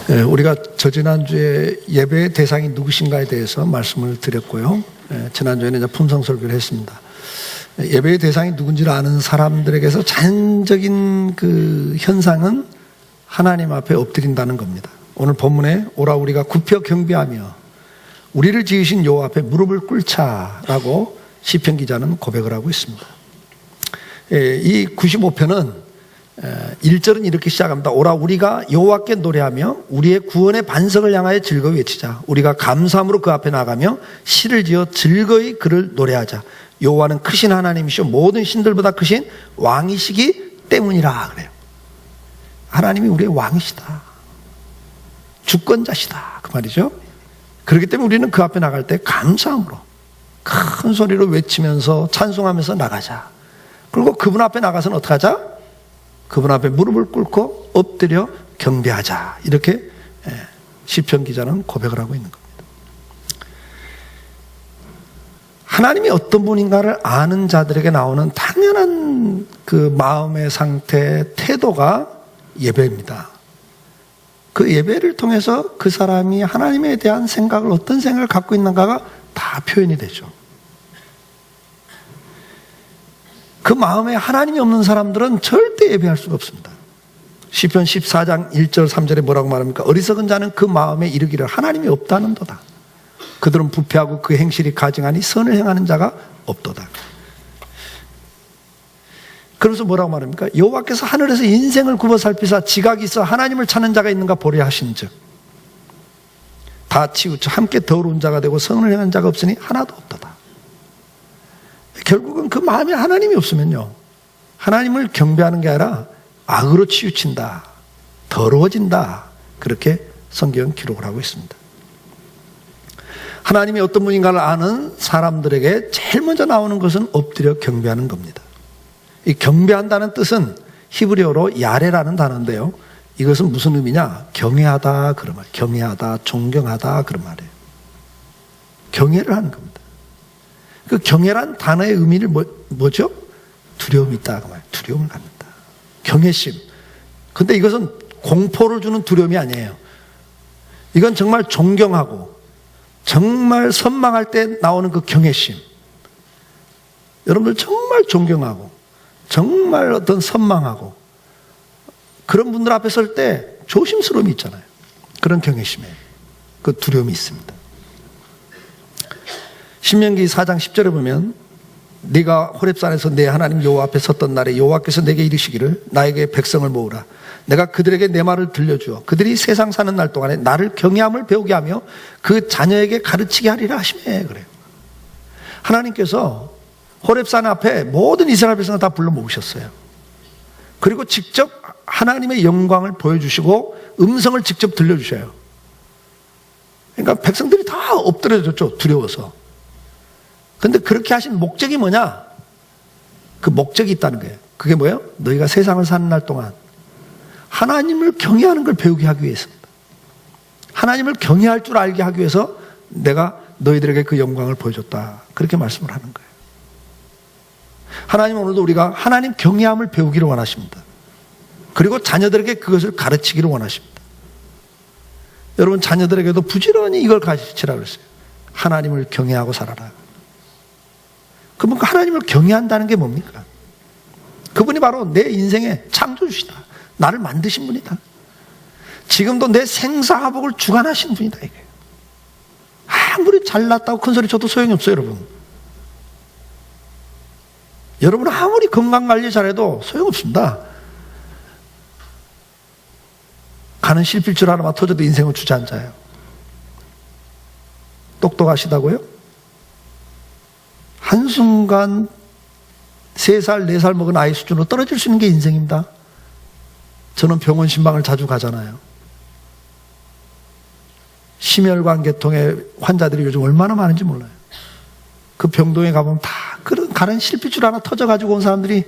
우리가 저지난주에 예배의 대상이 누구신가에 대해서 말씀을 드렸고요. 지난주에는 이제 품성 설교를 했습니다. 예배의 대상이 누군지를 아는 사람들에게서 자연적인 그 현상은 하나님 앞에 엎드린다는 겁니다. 오늘 본문에 오라 우리가 굽혀 경배하며 우리를 지으신 여호와 앞에 무릎을 꿇자라고 시편 기자는 고백을 하고 있습니다. 이 95편은 1절은 이렇게 시작합니다. 오라 우리가 여호와께 노래하며 우리의 구원의 반석을 향하여 즐거이 외치자. 우리가 감사함으로 그 앞에 나가며 시를 지어 즐거이 그를 노래하자. 여호와는 크신 하나님이시오 모든 신들보다 크신 왕이시기 때문이라 그래요. 하나님이 우리의 왕이시다, 주권자시다 그 말이죠. 그렇기 때문에 우리는 그 앞에 나갈 때 감사함으로 큰 소리로 외치면서 찬송하면서 나가자. 그리고 그분 앞에 나가서는 어떻게 하자? 그분 앞에 무릎을 꿇고 엎드려 경배하자. 이렇게 시편 기자는 고백을 하고 있는 겁니다. 하나님이 어떤 분인가를 아는 자들에게 나오는 당연한 그 마음의 상태, 태도가 예배입니다. 그 예배를 통해서 그 사람이 하나님에 대한 생각을 어떤 생각을 갖고 있는가가 다 표현이 되죠. 그 마음에 하나님이 없는 사람들은 절대 예배할 수가 없습니다. 시편 14장 1절 3절에 뭐라고 말합니까? 어리석은 자는 그 마음에 이르기를 하나님이 없다는도다. 그들은 부패하고 그 행실이 가증하니 선을 행하는 자가 없도다. 그러면서 뭐라고 말합니까? 여호와께서 하늘에서 인생을 굽어 살피사 지각이 있어 하나님을 찾는 자가 있는가 보려 하신즉 다 치우쳐 함께 더러운 자가 되고 선을 행하는 자가 없으니 하나도 없도다. 결국은 그 마음에 하나님이 없으면요, 하나님을 경배하는 게 아니라 악으로 치우친다, 더러워진다, 그렇게 성경은 기록을 하고 있습니다. 하나님이 어떤 분인가를 아는 사람들에게 제일 먼저 나오는 것은 엎드려 경배하는 겁니다. 이 경배한다는 뜻은 히브리어로 야레라는 단어인데요, 이것은 무슨 의미냐? 경외하다 그런 말, 경외하다, 존경하다 그런 말이에요. 경외를 하는 겁니다. 그 경외란 단어의 의미를 뭐죠? 두려움이 있다 그 말, 두려움을 갖는다, 경외심. 근데 이것은 공포를 주는 두려움이 아니에요. 이건 정말 존경하고 정말 선망할 때 나오는 그 경외심. 여러분들 정말 존경하고 정말 어떤 선망하고 그런 분들 앞에 설 때 조심스러움이 있잖아요. 그런 경외심에 그 두려움이 있습니다. 신명기 4장 10절에 보면 네가 호렙산에서 내 하나님 여호와 앞에 섰던 날에 여호와께서 내게 이르시기를 나에게 백성을 모으라. 내가 그들에게 내 말을 들려주어 그들이 세상 사는 날 동안에 나를 경외함을 배우게 하며 그 자녀에게 가르치게 하리라 하시매. 그래요. 하나님께서 호렙산 앞에 모든 이스라엘 백성을 다 불러 모으셨어요. 그리고 직접 하나님의 영광을 보여주시고 음성을 직접 들려주셔요. 그러니까 백성들이 다 엎드려졌죠, 두려워서. 근데 그렇게 하신 목적이 뭐냐? 그 목적이 있다는 거예요. 그게 뭐예요? 너희가 세상을 사는 날 동안 하나님을 경외하는 걸 배우게 하기 위해서입니다. 하나님을 경외할 줄 알게 하기 위해서 내가 너희들에게 그 영광을 보여줬다. 그렇게 말씀을 하는 거예요. 하나님은 오늘도 우리가 하나님 경외함을 배우기를 원하십니다. 그리고 자녀들에게 그것을 가르치기를 원하십니다. 여러분 자녀들에게도 부지런히 이걸 가르치라고 그랬어요. 하나님을 경외하고 살아라. 그러면 하나님을 경외한다는 게 뭡니까? 그분이 바로 내 인생의 창조주시다. 나를 만드신 분이다. 지금도 내 생사화복을 주관하신 분이다. 이게 아무리 잘났다고 큰 소리 쳐도 소용이 없어요, 여러분. 여러분 아무리 건강관리 잘해도 소용없습니다. 가는 실필줄 하나만 터져도 인생을 주저앉아요. 똑똑하시다고요? 한순간 3살, 4살 먹은 아이 수준으로 떨어질 수 있는 게 인생입니다. 저는 병원 신방을 자주 가잖아요. 심혈관 계통의 환자들이 요즘 얼마나 많은지 몰라요. 그 병동에 가보면 다 그런 가는 실핏줄 하나 터져가지고 온 사람들이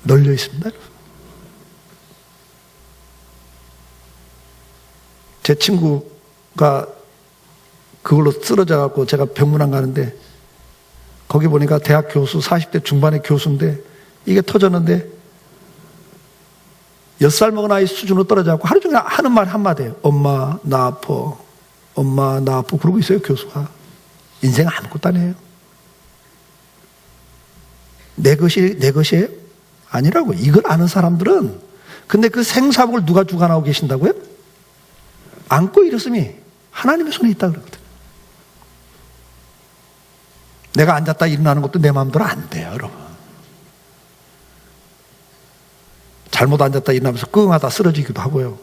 널려 있습니다. 제 친구가 그걸로 쓰러져갖고 제가 병문안 가는데 거기 보니까 대학 교수 40대 중반의 교수인데 이게 터졌는데 6살 먹은 아이 수준으로 떨어져갖고 하루 종일 하는 말 한마디예요. 엄마 나 아파, 엄마 나 아파 그러고 있어요. 교수가. 인생 아무것도 아니에요. 내 것이에요? 아니라고. 이걸 아는 사람들은, 근데 그 생사복을 누가 주관하고 계신다고요? 안고 일었음이 하나님의 손에 있다 그러거든. 내가 앉았다 일어나는 것도 내 마음대로 안 돼요, 여러분. 잘못 앉았다 일어나면서 끙하다 쓰러지기도 하고요.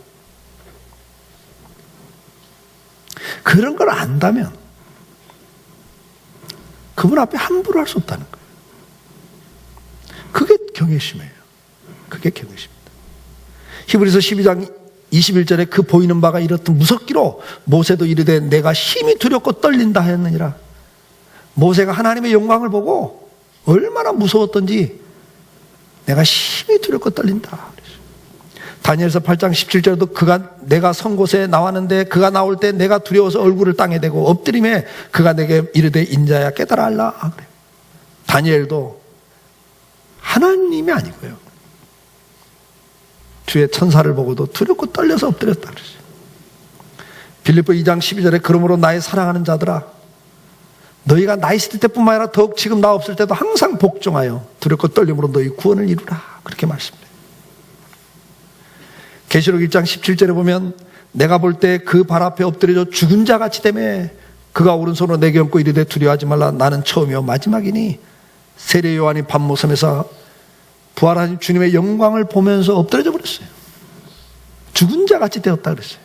그런 걸 안다면 그분 앞에 함부로 할 수 없다는 거예요. 그게 경외심이에요. 그게 경외심입니다. 히브리서 12장 21절에 그 보이는 바가 이렇듯 무섭기로 모세도 이르되 내가 힘이 두렵고 떨린다 하였느니라. 모세가 하나님의 영광을 보고 얼마나 무서웠던지 내가 힘이 두렵고 떨린다. 다니엘서 8장 17절에도 내가 선 곳에 나왔는데 그가 나올 때 내가 두려워서 얼굴을 땅에 대고 엎드림에 그가 내게 이르되 인자야 깨달아 알라. 그래요. 다니엘도 하나님이 아니고요. 주의 천사를 보고도 두렵고 떨려서 엎드렸다 그러죠. 빌립보 2장 12절에 그러므로 나의 사랑하는 자들아 너희가 나 있을 때뿐만 아니라 더욱 지금 나 없을 때도 항상 복종하여 두렵고 떨림으로 너희 구원을 이루라. 그렇게 말씀해요. 계시록 1장 17절에 보면 내가 볼 때 그 발 앞에 엎드려져 죽은 자 같이 되매 그가 오른손으로 내게 얹고 이르되 두려워하지 말라 나는 처음이요 마지막이니 세례 요한이 밤모섬에서 부활하신 주님의 영광을 보면서 엎드려져 버렸어요. 죽은 자 같이 되었다 그랬어요.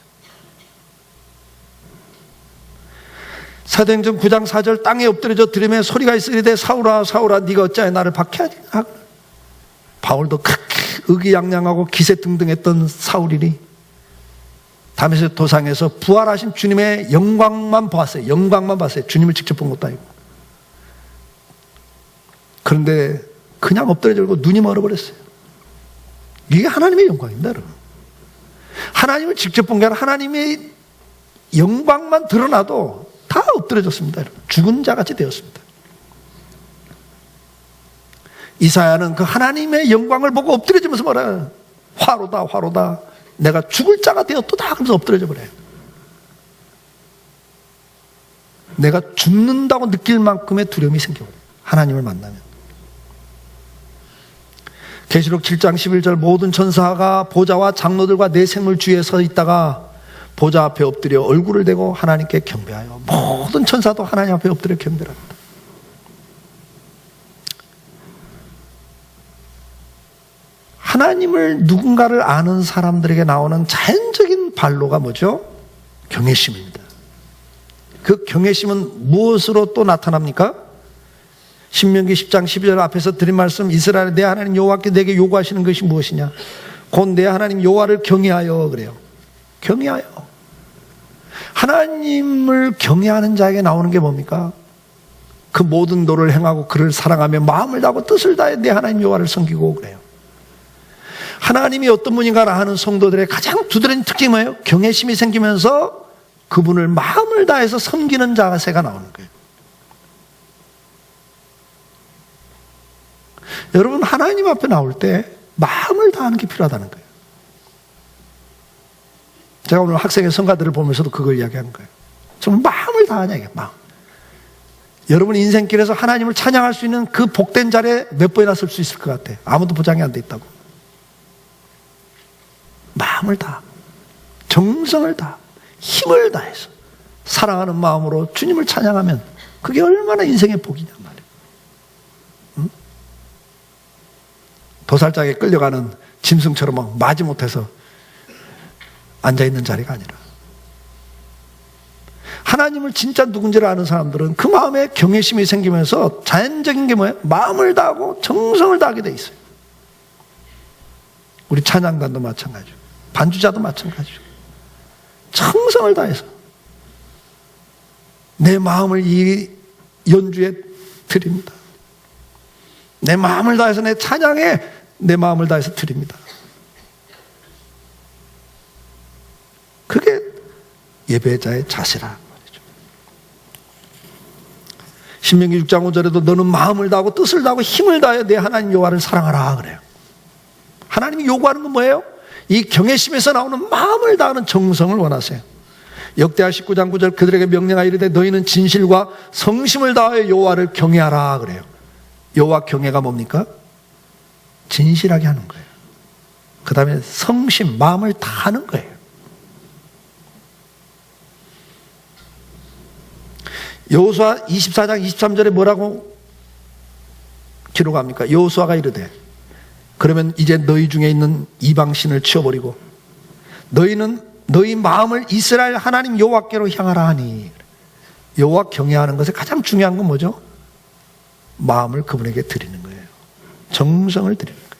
사도행전 9장 4절 땅에 엎드려져 들으며 소리가 있으리되 사울아 사울아 네가 어찌하여 나를 박해하지? 바울도 그렇게 의기양양하고 기세등등했던 사울이니 다메섹 도상에서 부활하신 주님의 영광만 봤어요. 영광만 봤어요. 주님을 직접 본 것도 아니고. 그런데 그냥 엎드려지고 눈이 멀어버렸어요. 이게 하나님의 영광입니다, 여러분. 하나님을 직접 본 게 아니라 하나님의 영광만 드러나도 다 엎드려졌습니다, 여러분. 죽은 자같이 되었습니다. 이사야는 그 하나님의 영광을 보고 엎드려지면서 뭐라 화로다 화로다 내가 죽을 자가 되었도다 하면서 엎드려져 버려요. 내가 죽는다고 느낄 만큼의 두려움이 생겨버려요. 하나님을 만나면. 계시록 7장 11절 모든 천사가 보좌와 장로들과 내 생물 주위에 서 있다가 보좌 앞에 엎드려 얼굴을 대고 하나님께 경배하여 모든 천사도 하나님 앞에 엎드려 경배합니다. 하나님을 누군가를 아는 사람들에게 나오는 자연적인 발로가 뭐죠? 경외심입니다. 그 경외심은 무엇으로 또 나타납니까? 신명기 10장 12절 앞에서 드린 말씀 이스라엘 내 하나님 여호와께 내게 요구하시는 것이 무엇이냐? 곧 내 하나님 여호와를 경외하여 그래요. 경외하여. 하나님을 경외하는 자에게 나오는 게 뭡니까? 그 모든 도를 행하고 그를 사랑하며 마음을 다하고 뜻을 다해 내 하나님 여호와를 섬기고 그래요. 하나님이 어떤 분인가를 아는 성도들의 가장 두드러진 특징이 뭐예요? 경외심이 생기면서 그분을 마음을 다해서 섬기는 자세가 나오는 거예요. 여러분 하나님 앞에 나올 때 마음을 다하는 게 필요하다는 거예요. 제가 오늘 학생의 성가들을 보면서도 그걸 이야기하는 거예요. 정말 마음을 다하냐 이게 마음. 여러분 인생길에서 하나님을 찬양할 수 있는 그 복된 자리에 몇 번이나 설 수 있을 것 같아. 아무도 보장이 안 돼 있다고. 마음을 다, 정성을 다, 힘을 다해서 사랑하는 마음으로 주님을 찬양하면 그게 얼마나 인생의 복이냐 말이에요. 응? 도살장에 끌려가는 짐승처럼 막 마지못해서 앉아있는 자리가 아니라 하나님을 진짜 누군지를 아는 사람들은 그 마음에 경외심이 생기면서 자연적인 게 뭐예요? 마음을 다하고 정성을 다하게 돼 있어요. 우리 찬양단도 마찬가지고 반주자도 마찬가지고 정성을 다해서 내 마음을 이 연주에 드립니다. 내 마음을 다해서 내 찬양에 내 마음을 다해서 드립니다. 그게 예배자의 자세라 말이죠. 신명기 6장 5절에도 너는 마음을 다하고 뜻을 다하고 힘을 다해 내 하나님 여호와를 사랑하라 그래요. 하나님이 요구하는 건 뭐예요? 이 경외심에서 나오는 마음을 다하는 정성을 원하세요. 역대하 19장 9절 그들에게 명령하여 이르되 너희는 진실과 성심을 다하여 여호와를 경외하라 그래요. 여호와 경외가 뭡니까? 진실하게 하는 거예요. 그 다음에 성심, 마음을 다하는 거예요. 여호수아 24장 23절에 뭐라고 기록합니까? 여호수아가 이르되 그러면 이제 너희 중에 있는 이방신을 치워버리고 너희는 너희 마음을 이스라엘 하나님 여호와께로 향하라 하니, 여호와 경외하는 것에 가장 중요한 건 뭐죠? 마음을 그분에게 드리는 거예요. 정성을 드리는 거예요.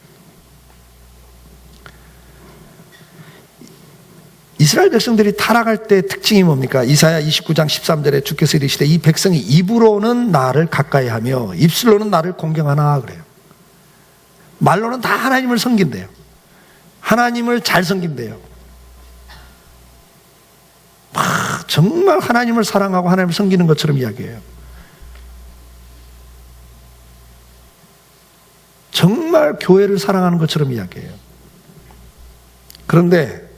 이스라엘 백성들이 타락할 때 특징이 뭡니까? 이사야 29장 13절에 주께서 이르시되 이 백성이 입으로는 나를 가까이하며 입술로는 나를 공경하나 그래요. 말로는 다 하나님을 섬긴대요. 하나님을 잘 섬긴대요. 정말 하나님을 사랑하고 하나님을 섬기는 것처럼 이야기해요. 정말 교회를 사랑하는 것처럼 이야기해요. 그런데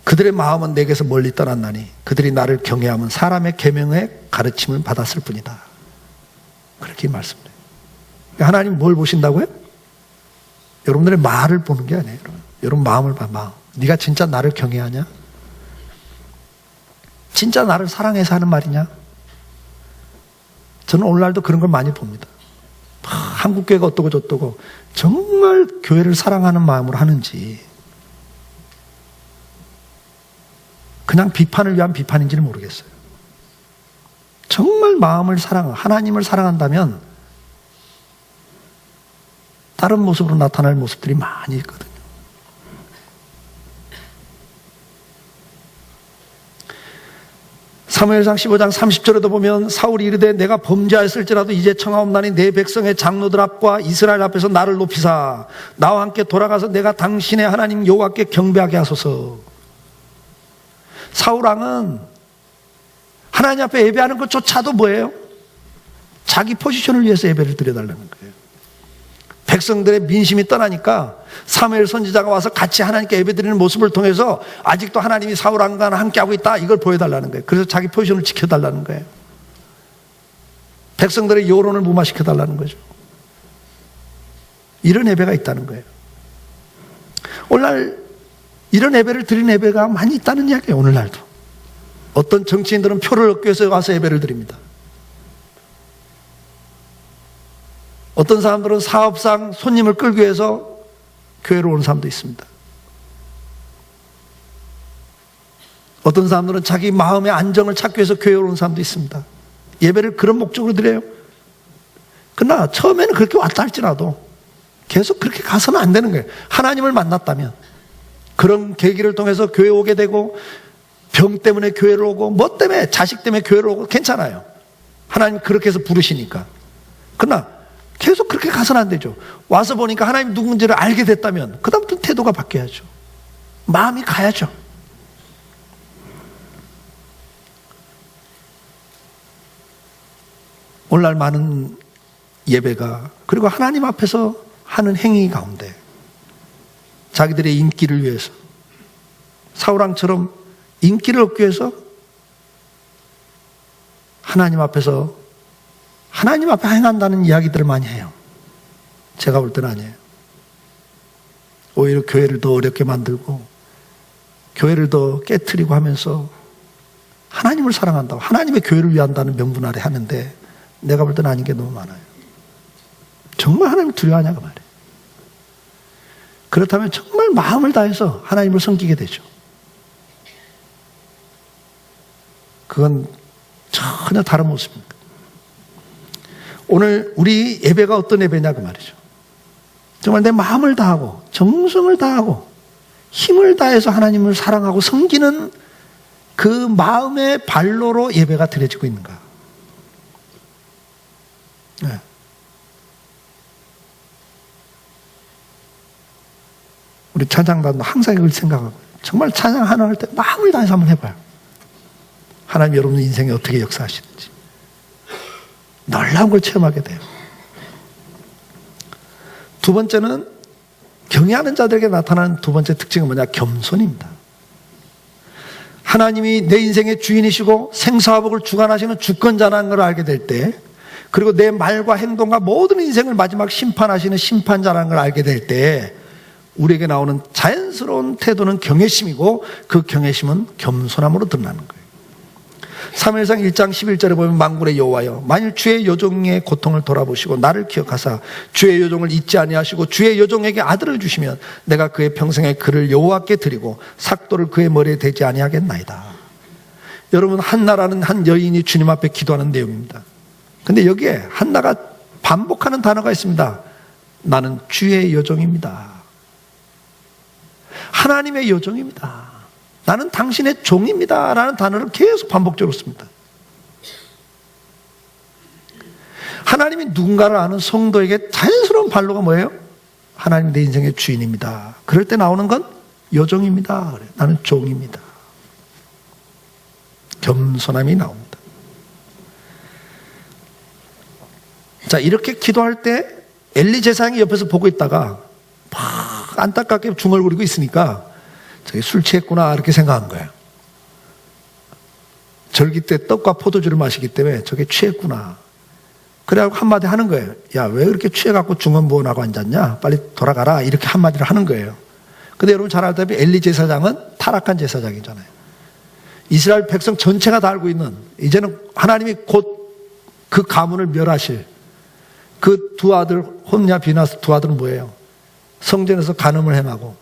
그들의 마음은 내게서 멀리 떠났나니 그들이 나를 경외하면 사람의 계명의 가르침을 받았을 뿐이다. 그렇게 말씀해요. 하나님 뭘 보신다고요? 여러분들의 말을 보는 게 아니에요. 여러분 마음을 봐. 마음. 네가 진짜 나를 경외하냐? 진짜 나를 사랑해서 하는 말이냐? 저는 오늘날도 그런 걸 많이 봅니다. 한국교회가 어떠고 저떠고 정말 교회를 사랑하는 마음으로 하는지 그냥 비판을 위한 비판인지는 모르겠어요. 정말 마음을 하나님을 사랑한다면 다른 모습으로 나타날 모습들이 많이 있거든요. 사무엘상 15장 30절에도 보면 사울이 이르되 내가 범죄하였을지라도 이제 청하옵나니 내 백성의 장로들 앞과 이스라엘 앞에서 나를 높이사 나와 함께 돌아가서 내가 당신의 하나님 여호와께 경배하게 하소서. 사울왕은 하나님 앞에 예배하는 것조차도 뭐예요? 자기 포지션을 위해서 예배를 드려달라는 거예요. 백성들의 민심이 떠나니까 사무엘 선지자가 와서 같이 하나님께 예배드리는 모습을 통해서 아직도 하나님이 사울왕과 함께하고 있다, 이걸 보여달라는 거예요. 그래서 자기 포지션을 지켜달라는 거예요. 백성들의 여론을 무마시켜달라는 거죠. 이런 예배가 있다는 거예요. 오늘날 이런 예배를 드리는 예배가 많이 있다는 이야기예요. 오늘날도 어떤 정치인들은 표를 얻기 위해서 와서 예배를 드립니다. 어떤 사람들은 사업상 손님을 끌기 위해서 교회로 오는 사람도 있습니다. 어떤 사람들은 자기 마음의 안정을 찾기 위해서 교회로 오는 사람도 있습니다. 예배를 그런 목적으로 드려요. 그러나 처음에는 그렇게 왔다 할지라도 계속 그렇게 가서는 안 되는 거예요. 하나님을 만났다면 그런 계기를 통해서 교회 오게 되고, 병 때문에 교회를 오고, 뭐 때문에, 자식 때문에 교회를 오고 괜찮아요. 하나님 그렇게 해서 부르시니까. 그러나 계속 그렇게 가서는 안 되죠. 와서 보니까 하나님 누군지를 알게 됐다면 그 다음부터 태도가 바뀌어야죠. 마음이 가야죠. 오늘날 많은 예배가, 그리고 하나님 앞에서 하는 행위 가운데 자기들의 인기를 위해서, 사울왕처럼 인기를 얻기 위해서 하나님 앞에서 하나님 앞에 행한다는 이야기들을 많이 해요. 제가 볼 때는 아니에요. 오히려 교회를 더 어렵게 만들고 교회를 더 깨트리고 하면서 하나님을 사랑한다고, 하나님의 교회를 위한다는 명분 아래 하는데 내가 볼 때는 아닌 게 너무 많아요. 정말 하나님을 두려워하냐 그 말이에요. 그렇다면 정말 마음을 다해서 하나님을 섬기게 되죠. 그건 전혀 다른 모습입니다. 오늘 우리 예배가 어떤 예배냐 그 말이죠. 정말 내 마음을 다하고 정성을 다하고 힘을 다해서 하나님을 사랑하고 섬기는 그 마음의 발로로 예배가 드려지고 있는가. 네. 우리 찬양단도 항상 이걸 생각하고, 정말 찬양 하나 할 때 마음을 다해서 한번 해봐요. 하나님 여러분 인생에 어떻게 역사하시는지 놀라운 걸 체험하게 돼요. 두 번째는 경외하는 자들에게 나타나는 두 번째 특징은 뭐냐? 겸손입니다. 하나님이 내 인생의 주인이시고 생사화복을 주관하시는 주권자라는 걸 알게 될 때, 그리고 내 말과 행동과 모든 인생을 마지막 심판하시는 심판자라는 걸 알게 될 때, 우리에게 나오는 자연스러운 태도는 경외심이고, 그 경외심은 겸손함으로 드러나는 거예요. 사무엘상 1장 11절에 보면 만군의 여호와여, 만일 주의 여종의 고통을 돌아보시고 나를 기억하사 주의 여종을 잊지 아니하시고 주의 여종에게 아들을 주시면 내가 그의 평생에 그를 여호와께 드리고 삭도를 그의 머리에 대지 아니하겠나이다. 여러분, 한나라는 한 여인이 주님 앞에 기도하는 내용입니다. 근데 여기에 한나가 반복하는 단어가 있습니다. 나는 주의 여종입니다. 하나님의 여종입니다. 나는 당신의 종입니다 라는 단어를 계속 반복적으로 씁니다. 하나님이 누군가를 아는 성도에게 자연스러운 반로가 뭐예요? 하나님 내 인생의 주인입니다. 그럴 때 나오는 건 여종입니다. 나는 종입니다. 겸손함이 나옵니다. 자, 이렇게 기도할 때 엘리 제사장이 옆에서 보고 있다가 막 안타깝게 중얼거리고 있으니까 저기 술 취했구나 이렇게 생각한 거예요. 절기 때 떡과 포도주를 마시기 때문에 저게 취했구나. 그래갖고 한마디 하는 거예요. 야, 왜 그렇게 취해갖고 중언부언하고 앉았냐? 빨리 돌아가라. 이렇게 한마디를 하는 거예요. 근데 여러분 잘 알다시피 엘리 제사장은 타락한 제사장이잖아요. 이스라엘 백성 전체가 다 알고 있는, 이제는 하나님이 곧 그 가문을 멸하실 그 두 아들 홈냐 비나스 두 아들은 뭐예요? 성전에서 간음을 행하고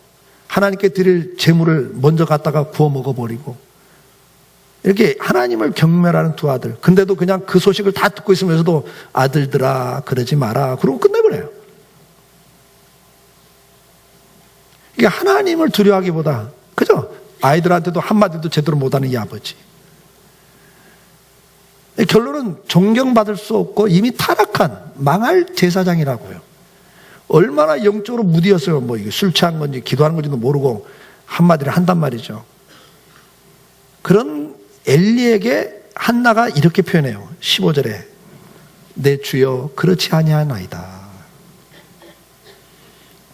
하나님께 드릴 재물을 먼저 갖다가 구워 먹어버리고, 이렇게 하나님을 경멸하는 두 아들. 근데도 그냥 그 소식을 다 듣고 있으면서도 아들들아 그러지 마라 그러고 끝내버려요. 이게 하나님을 두려워하기보다, 그죠? 아이들한테도 한마디도 제대로 못하는 이 아버지. 결론은 존경받을 수 없고 이미 타락한 망할 제사장이라고요. 얼마나 영적으로 무디었어요. 뭐 이게 술 취한 건지 기도하는 건지도 모르고 한마디를 한단 말이죠. 그런 엘리에게 한나가 이렇게 표현해요. 15절에 내 주여 그렇지 아니하나이다.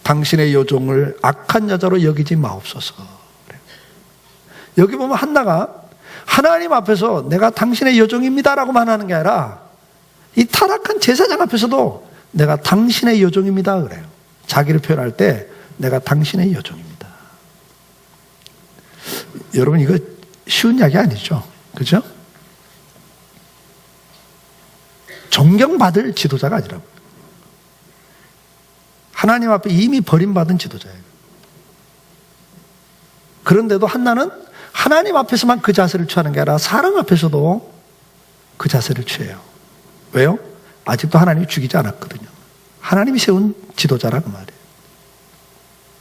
당신의 여종을 악한 여자로 여기지 마옵소서. 여기 보면 한나가 하나님 앞에서 내가 당신의 여종입니다라고만 하는 게 아니라 이 타락한 제사장 앞에서도 내가 당신의 여종입니다 그래요. 자기를 표현할 때 내가 당신의 여종입니다. 여러분, 이거 쉬운 이야기 아니죠? 그죠? 존경받을 지도자가 아니라고. 하나님 앞에 이미 버림받은 지도자예요. 그런데도 한나는 하나님 앞에서만 그 자세를 취하는 게 아니라 사람 앞에서도 그 자세를 취해요. 왜요? 아직도 하나님이 죽이지 않았거든요. 하나님이 세운 지도자라 그 말이에요.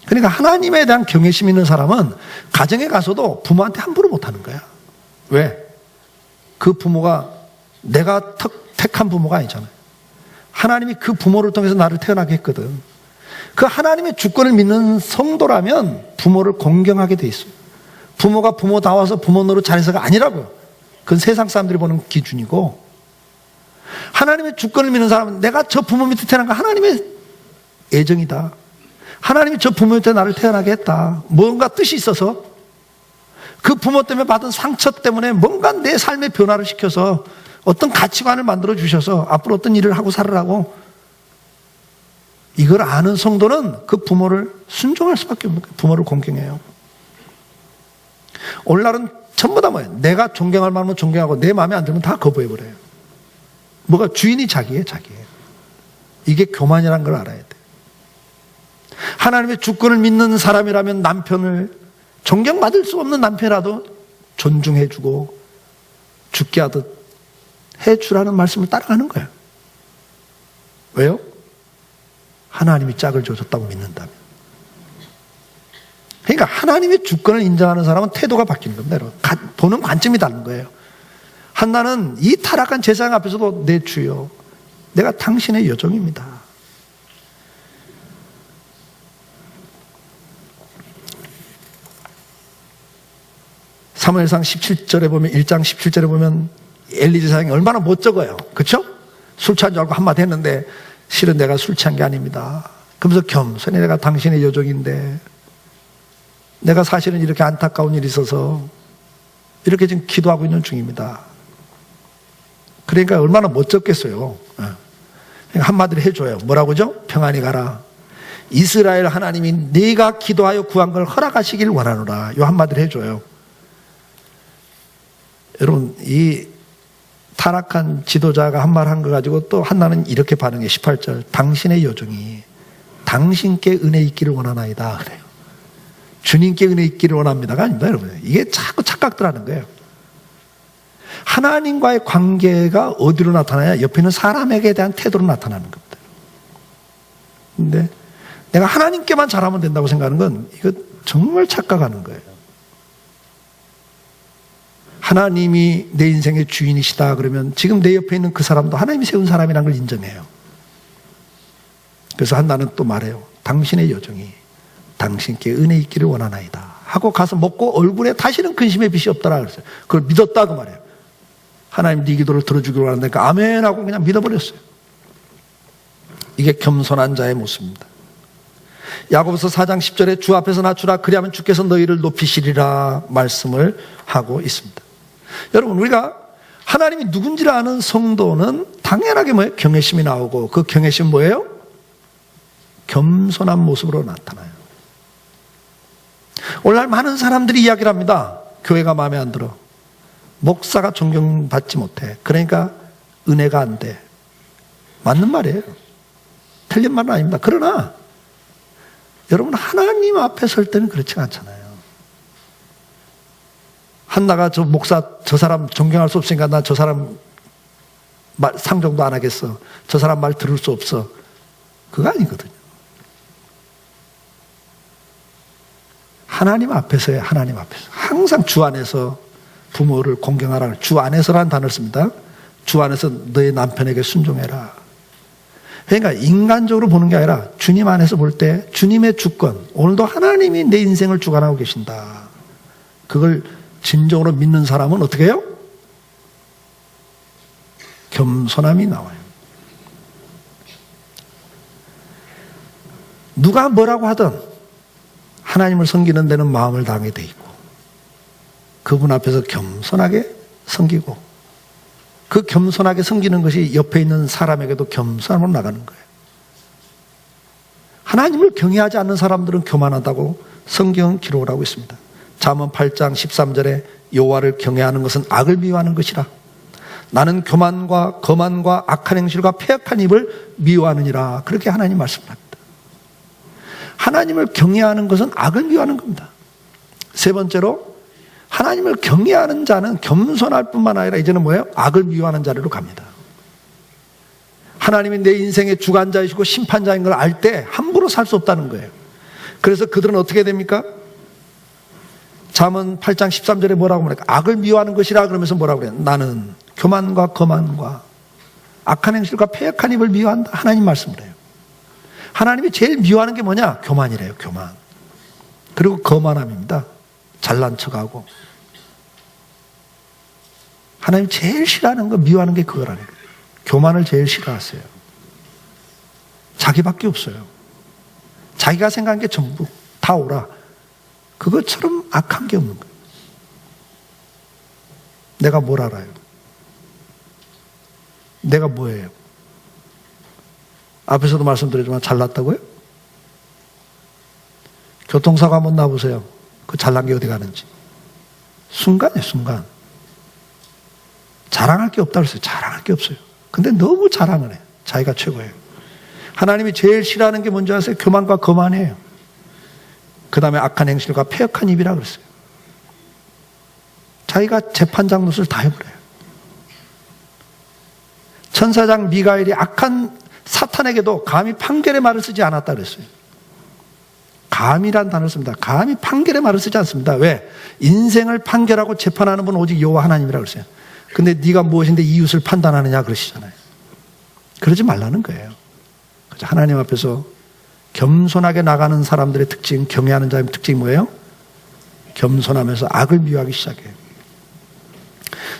그러니까 하나님에 대한 경외심 있는 사람은 가정에 가서도 부모한테 함부로 못하는 거야. 왜? 그 부모가 내가 택한 부모가 아니잖아요. 하나님이 그 부모를 통해서 나를 태어나게 했거든. 그 하나님의 주권을 믿는 성도라면 부모를 공경하게 돼 있어요. 부모가 부모다워서 부모 노릇 잘해서가 아니라고요. 그건 세상 사람들이 보는 기준이고, 하나님의 주권을 믿는 사람은 내가 저 부모 밑에 태어난 거 하나님의 애정이다. 하나님이 저 부모 밑에 나를 태어나게 했다. 뭔가 뜻이 있어서, 그 부모 때문에 받은 상처 때문에 뭔가 내 삶의 변화를 시켜서 어떤 가치관을 만들어 주셔서 앞으로 어떤 일을 하고 살으라고, 이걸 아는 성도는 그 부모를 순종할 수밖에 없는 거예요. 부모를 공경해요. 오늘날은 전부 다 뭐예요? 내가 존경할 만하면 존경하고 내 마음에 안 들면 다 거부해버려요. 뭐가 주인이 자기예요. 이게 교만이라는 걸 알아야 돼. 하나님의 주권을 믿는 사람이라면 남편을 존경받을 수 없는 남편이라도 존중해주고 죽게 하듯 해주라는 말씀을 따라가는 거예요. 왜요? 하나님이 짝을 줘줬다고 믿는다면. 그러니까 하나님의 주권을 인정하는 사람은 태도가 바뀌는 겁니다. 보는 관점이 다른 거예요. 한나는 이 타락한 제사장 앞에서도 내 주여, 내가 당신의 여종입니다. 사무엘상 17절에 보면, 1장 17절에 보면 엘리 제사장이 얼마나 멋쩍어요. 그렇죠? 술 취한 줄 알고 한마디 했는데 실은 내가 술 취한 게 아닙니다. 그러면서 겸손히 내가 당신의 여종인데 내가 사실은 이렇게 안타까운 일이 있어서 이렇게 지금 기도하고 있는 중입니다. 그러니까 얼마나 멋졌겠어요. 한마디로 해줘요. 뭐라고죠? 평안히 가라. 이스라엘 하나님이 네가 기도하여 구한 걸 허락하시길 원하노라. 요 한마디로 해줘요. 여러분, 이 타락한 지도자가 한 말 한 거 가지고 또 한나는 이렇게 반응해. 18절. 당신의 여종이 당신께 은혜 있기를 원하나이다. 그래요. 주님께 은혜 있기를 원합니다가 아닙니다, 여러분. 이게 자꾸 착각들 하는 거예요. 하나님과의 관계가 어디로 나타나냐? 옆에 있는 사람에게 대한 태도로 나타나는 겁니다. 근데 내가 하나님께만 잘하면 된다고 생각하는 건 이거 정말 착각하는 거예요. 하나님이 내 인생의 주인이시다 그러면 지금 내 옆에 있는 그 사람도 하나님이 세운 사람이라는 걸 인정해요. 그래서 한나는 또 말해요. 당신의 여종이 당신께 은혜 있기를 원하나이다 하고 가서 먹고 얼굴에 다시는 근심의 빛이 없더라 그랬어요. 그걸 믿었다 그 말이에요. 하나님 네 기도를 들어주기로 원한다니까 아멘 하고 그냥 믿어버렸어요. 이게 겸손한 자의 모습입니다. 야고보서 4장 10절에 주 앞에서 낮추라 그리하면 주께서 너희를 높이시리라 말씀을 하고 있습니다. 여러분, 우리가 하나님이 누군지를 아는 성도는 당연하게 뭐예요? 경외심이 나오고, 그 경외심은 뭐예요? 겸손한 모습으로 나타나요. 오늘날 많은 사람들이 이야기를 합니다. 교회가 마음에 안 들어. 목사가 존경받지 못해. 그러니까 은혜가 안 돼. 맞는 말이에요. 틀린 말은 아닙니다. 그러나 여러분, 하나님 앞에 설 때는 그렇지 않잖아요. 한나가 저 목사, 저 사람 존경할 수 없으니까 나 저 사람 말 상종도 안 하겠어. 저 사람 말 들을 수 없어. 그거 아니거든요. 하나님 앞에서요. 하나님 앞에서. 항상 주 안에서 부모를 공경하라. 주 안에서라는 단어를 씁니다. 주 안에서 너의 남편에게 순종해라. 그러니까 인간적으로 보는 게 아니라 주님 안에서 볼 때 주님의 주권, 오늘도 하나님이 내 인생을 주관하고 계신다. 그걸 진정으로 믿는 사람은 어떻게 해요? 겸손함이 나와요. 누가 뭐라고 하든 하나님을 섬기는 데는 마음을 다하게 돼 있고 그분 앞에서 겸손하게 섬기고 그 겸손하게 섬기는 것이 옆에 있는 사람에게도 겸손함으로 나가는 거예요. 하나님을 경외하지 않는 사람들은 교만하다고 성경은 기록을 하고 있습니다. 잠언 8장 13절에 여호와를 경외하는 것은 악을 미워하는 것이라. 나는 교만과 거만과 악한 행실과 패역한 입을 미워하느니라. 그렇게 하나님 말씀합니다. 하나님을 경외하는 것은 악을 미워하는 겁니다. 세 번째로 하나님을 경외하는 자는 겸손할 뿐만 아니라 이제는 뭐예요? 악을 미워하는 자리로 갑니다. 하나님이 내 인생의 주관자이시고 심판자인 걸 알 때 함부로 살 수 없다는 거예요. 그래서 그들은 어떻게 됩니까? 잠언 8장 13절에 뭐라고 말할까? 악을 미워하는 것이라 그러면서 뭐라고 그래요? 나는 교만과 거만과 악한 행실과 패역한 입을 미워한다. 하나님 말씀을 해요. 하나님이 제일 미워하는 게 뭐냐? 교만이래요. 교만. 그리고 거만함입니다. 잘난 척하고. 하나님 제일 싫어하는 거, 미워하는 게 그거라는 거예요. 교만을 제일 싫어하세요. 자기밖에 없어요. 자기가 생각한 게 전부 다 오라. 그것처럼 악한 게 없는 거예요. 내가 뭘 알아요? 내가 뭐예요? 앞에서도 말씀드렸지만 잘났다고요? 교통사고 한번 놔보세요. 그 잘난 게 어디 가는지. 순간이에요, 순간. 자랑할 게 없다고 했어요. 자랑할 게 없어요. 근데 너무 자랑을 해요. 자기가 최고예요. 하나님이 제일 싫어하는 게 뭔지 아세요? 교만과 거만이에요. 그 다음에 악한 행실과 패역한 입이라 그랬어요. 자기가 재판장 노릇을 다 해버려요. 천사장 미가엘이 악한 사탄에게도 감히 판결의 말을 쓰지 않았다 그랬어요. 감이란 단어를 씁니다. 감히 판결의 말을 쓰지 않습니다. 왜? 인생을 판결하고 재판하는 분은 오직 여호와 하나님이라고 그랬어요. 근데 네가 무엇인데 이웃을 판단하느냐 그러시잖아요. 그러지 말라는 거예요. 하나님 앞에서 겸손하게 나가는 사람들의 특징, 경외하는 자의 특징이 뭐예요? 겸손하면서 악을 미워하기 시작해요.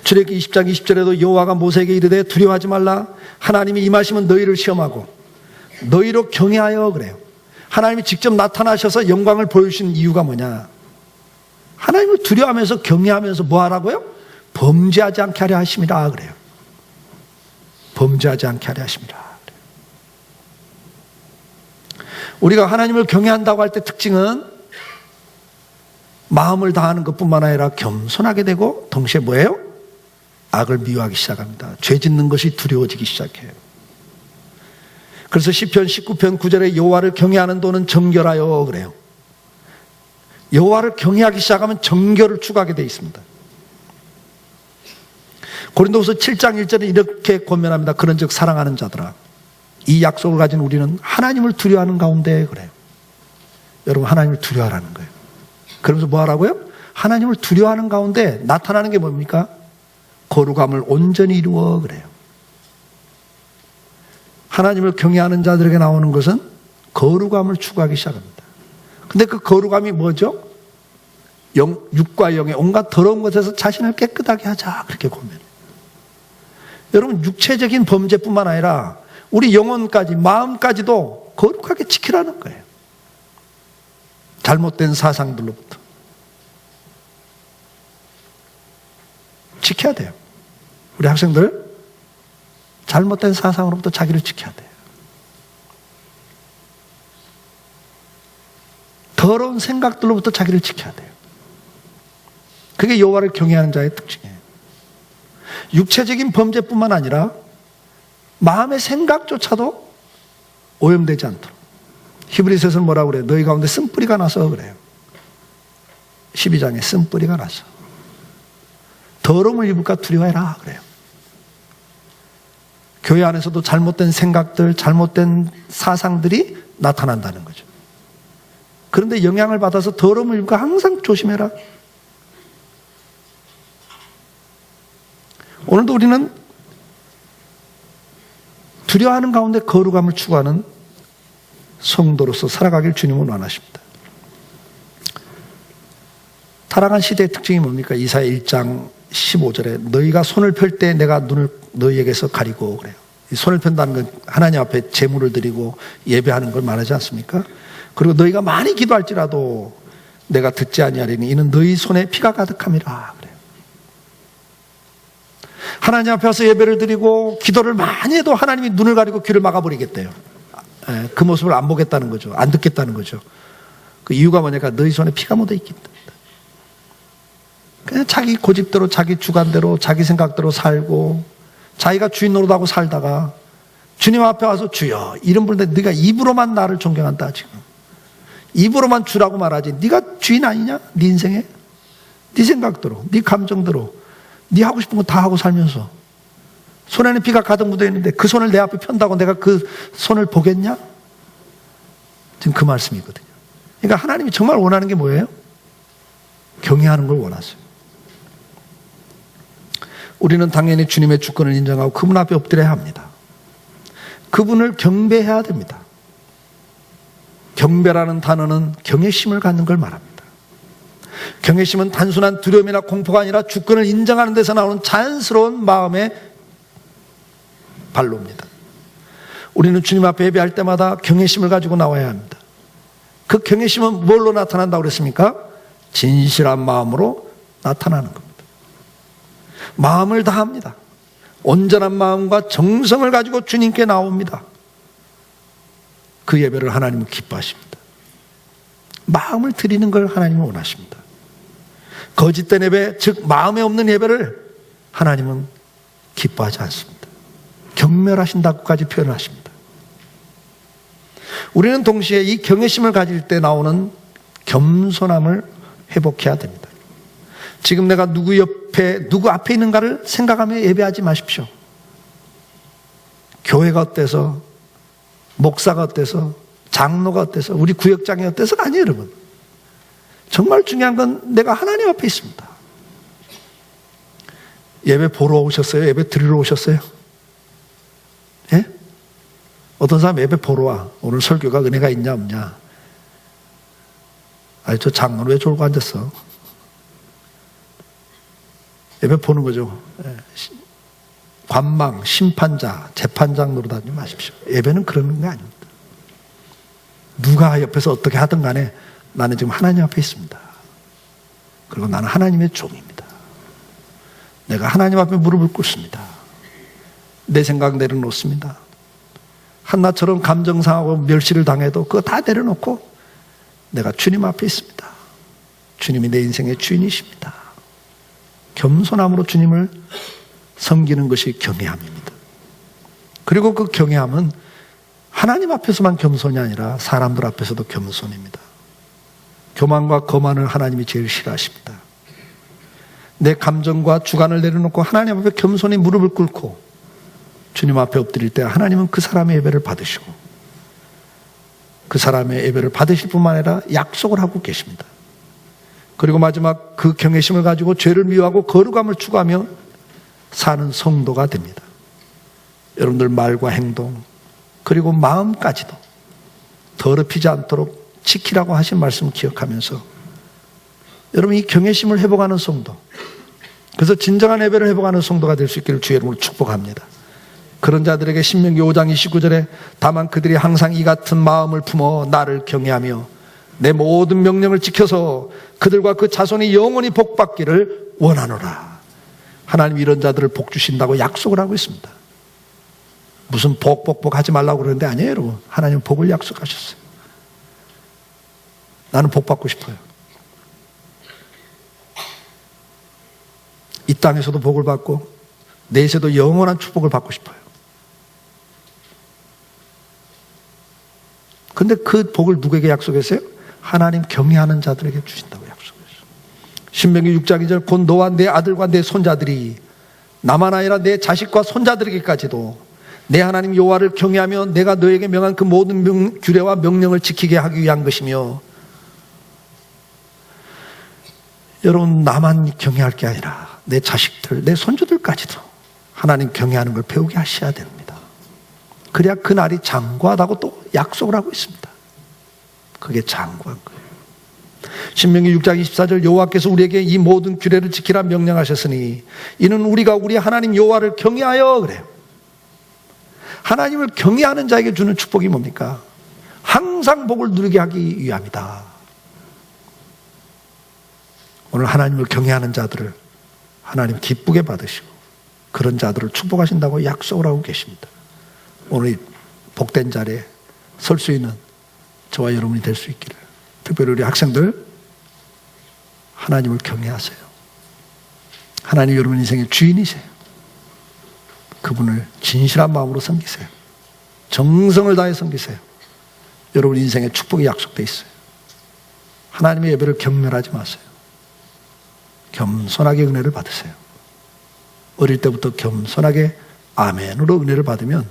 출애굽기 20장 20절에도 여호와가 모세에게 이르되 두려워하지 말라. 하나님이 임하시면 너희를 시험하고 너희로 경외하여 그래요. 하나님이 직접 나타나셔서 영광을 보여주신 이유가 뭐냐? 하나님을 두려워하면서 경외하면서 뭐 하라고요? 범죄하지 않게 하려 하심이라 그래요. 범죄하지 않게 하려 하심이라. 우리가 하나님을 경외한다고 할 때 특징은 마음을 다하는 것뿐만 아니라 겸손하게 되고 동시에 뭐예요? 악을 미워하기 시작합니다. 죄 짓는 것이 두려워지기 시작해요. 그래서 시편 19편 9절에 여호와를 경외하는 도는 정결하여 그래요. 여호와를 경외하기 시작하면 정결을 추구하게 되어 있습니다. 고린도후서 7장 1절에 이렇게 권면합니다. 그런즉 사랑하는 자들아, 이 약속을 가진 우리는 하나님을 두려워하는 가운데 그래요. 여러분, 하나님을 두려워하라는 거예요. 그러면서 뭐 하라고요? 하나님을 두려워하는 가운데 나타나는 게 뭡니까? 거룩함을 온전히 이루어 그래요. 하나님을 경외하는 자들에게 나오는 것은 거룩함을 추구하기 시작합니다. 근데 그 거룩함이 뭐죠? 육과 영의 온갖 더러운 것에서 자신을 깨끗하게 하자, 그렇게 권면해요. 여러분, 육체적인 범죄뿐만 아니라 우리 영혼까지, 마음까지도 거룩하게 지키라는 거예요. 잘못된 사상들로부터 지켜야 돼요. 우리 학생들 잘못된 사상으로부터 자기를 지켜야 돼요. 더러운 생각들로부터 자기를 지켜야 돼요. 그게 여호와를 경외하는 자의 특징이에요. 육체적인 범죄뿐만 아니라 마음의 생각조차도 오염되지 않도록. 히브리서에서는 뭐라고 그래요? 너희 가운데 쓴뿌리가 나서 그래요. 12장에 쓴뿌리가 나서 더러움을 입을까 두려워해라 그래요. 교회 안에서도 잘못된 생각들, 잘못된 사상들이 나타난다는 거죠. 그런데 영향을 받아서 더러움을 입을까 항상 조심해라. 오늘도 우리는 두려워하는 가운데 거룩함을 추구하는 성도로서 살아가길 주님은 원하십니다. 타락한 시대의 특징이 뭡니까? 이사야 1장 15절에 너희가 손을 펼 때 내가 눈을 너희에게서 가리고 그래요. 손을 편다는 건 하나님 앞에 제물을 드리고 예배하는 걸 말하지 않습니까? 그리고 너희가 많이 기도할지라도 내가 듣지 아니하리니 이는 너희 손에 피가 가득함이라 그래요. 하나님 앞에 와서 예배를 드리고 기도를 많이 해도 하나님이 눈을 가리고 귀를 막아버리겠대요. 그 모습을 안 보겠다는 거죠. 안 듣겠다는 거죠. 그 이유가 뭐냐니까 너희 손에 피가 묻어 있기 때문에. 그냥 자기 고집대로, 자기 주관대로, 자기 생각대로 살고 자기가 주인 노릇하고 살다가 주님 앞에 와서 주여 이름 부르는데 네가 입으로만 나를 존경한다 지금. 입으로만 주라고 말하지 네가 주인 아니냐? 네 인생에? 네 생각대로, 네 감정대로 네 하고 싶은 거 다 하고 살면서 손에는 피가 가득 묻어 있는데 그 손을 내 앞에 편다고 내가 그 손을 보겠냐? 지금 그 말씀이거든요. 그러니까 하나님이 정말 원하는 게 뭐예요? 경외하는 걸 원하세요. 우리는 당연히 주님의 주권을 인정하고 그분 앞에 엎드려야 합니다. 그분을 경배해야 됩니다. 경배라는 단어는 경외심을 갖는 걸 말합니다. 경외심은 단순한 두려움이나 공포가 아니라 주권을 인정하는 데서 나오는 자연스러운 마음의 발로입니다. 우리는 주님 앞에 예배할 때마다 경외심을 가지고 나와야 합니다. 그 경외심은 뭘로 나타난다고 그랬습니까? 진실한 마음으로 나타나는 겁니다. 마음을 다합니다. 온전한 마음과 정성을 가지고 주님께 나옵니다. 그 예배를 하나님은 기뻐하십니다. 마음을 드리는 걸 하나님은 원하십니다. 거짓된 예배, 즉 마음에 없는 예배를 하나님은 기뻐하지 않습니다. 경멸하신다고까지 표현하십니다. 우리는 동시에 이 경외심을 가질 때 나오는 겸손함을 회복해야 됩니다. 지금 내가 누구 앞에 있는가를 생각하며 예배하지 마십시오. 교회가 어때서, 목사가 어때서, 장로가 어때서, 우리 구역장이 어때서가 아니에요, 여러분. 정말 중요한 건 내가 하나님 앞에 있습니다. 예배 보러 오셨어요? 예배 드리러 오셨어요? 예? 어떤 사람 예배 보러 와. 오늘 설교가 은혜가 있냐 없냐. 아니 저 장로는 왜 졸고 앉았어? 예배 보는 거죠. 관망, 심판자, 재판장 노릇하지 마십시오. 예배는 그런 게 아닙니다. 누가 옆에서 어떻게 하든 간에 나는 지금 하나님 앞에 있습니다. 그리고 나는 하나님의 종입니다. 내가 하나님 앞에 무릎을 꿇습니다. 내 생각 내려놓습니다. 한나처럼 감정 상하고 멸시를 당해도 그거 다 내려놓고 내가 주님 앞에 있습니다. 주님이 내 인생의 주인이십니다. 겸손함으로 주님을 섬기는 것이 경외함입니다. 그리고 그 경외함은 하나님 앞에서만 겸손이 아니라 사람들 앞에서도 겸손입니다. 교만과 거만을 하나님이 제일 싫어하십니다. 내 감정과 주관을 내려놓고 하나님 앞에 겸손히 무릎을 꿇고 주님 앞에 엎드릴 때 하나님은 그 사람의 예배를 받으시고 그 사람의 예배를 받으실 뿐만 아니라 약속을 하고 계십니다. 그리고 마지막 그 경외심을 가지고 죄를 미워하고 거룩함을 추구하며 사는 성도가 됩니다. 여러분들 말과 행동 그리고 마음까지도 더럽히지 않도록 지키라고 하신 말씀을 기억하면서 여러분 이 경외심을 회복하는 성도, 그래서 진정한 예배를 회복하는 성도가 될 수 있기를 주의 이름으로 축복합니다. 그런 자들에게 신명기 5장 29절에 다만 그들이 항상 이 같은 마음을 품어 나를 경외하며 내 모든 명령을 지켜서 그들과 그 자손이 영원히 복받기를 원하노라. 하나님이 이런 자들을 복 주신다고 약속을 하고 있습니다. 무슨 복 하지 말라고 그러는데 아니에요, 여러분. 하나님은 복을 약속하셨어요. 나는 복 받고 싶어요. 이 땅에서도 복을 받고 내세도 영원한 축복을 받고 싶어요. 근데 그 복을 누구에게 약속했어요? 하나님 경외하는 자들에게 주신다고 약속했어요. 신명기 6장 2절 곧 너와 내 아들과 내 손자들이 나만 아니라 내 자식과 손자들에게까지도 내 하나님 여호와를 경외하며 내가 너에게 명한 그 모든 규례와 명령을 지키게 하기 위한 것이며, 여러분 나만 경외할 게 아니라 내 자식들, 내 손주들까지도 하나님 경외하는 걸 배우게 하셔야 됩니다. 그래야 그날이 장구하다고 또 약속을 하고 있습니다. 그게 장구한 거예요. 신명기 6장 24절 여호와께서 우리에게 이 모든 규례를 지키라 명령하셨으니 이는 우리가 우리 하나님 여호와를 경외하여, 그래요. 하나님을 경외하는 자에게 주는 축복이 뭡니까? 항상 복을 누리게 하기 위함이다. 오늘 하나님을 경외하는 자들을 하나님 기쁘게 받으시고 그런 자들을 축복하신다고 약속을 하고 계십니다. 오늘 이 복된 자리에 설 수 있는 저와 여러분이 될 수 있기를. 특별히 우리 학생들 하나님을 경외하세요. 하나님 여러분 인생의 주인이세요. 그분을 진실한 마음으로 섬기세요. 정성을 다해 섬기세요. 여러분 인생에 축복이 약속되어 있어요. 하나님의 예배를 경멸하지 마세요. 겸손하게 은혜를 받으세요. 어릴 때부터 겸손하게 아멘으로 은혜를 받으면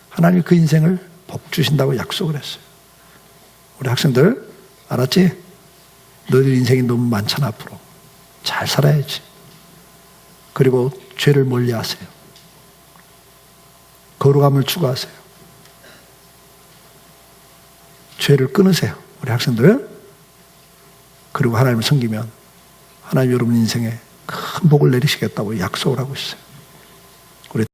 하나님이 그 인생을 복 주신다고 약속을 했어요. 우리 학생들 알았지? 너희들 인생이 너무 많잖아. 앞으로 잘 살아야지. 그리고 죄를 멀리하세요. 거룩함을 추구하세요. 죄를 끊으세요. 우리 학생들. 그리고 하나님을 섬기면 하나님 여러분 인생에 큰 복을 내리시겠다고 약속을 하고 있어요.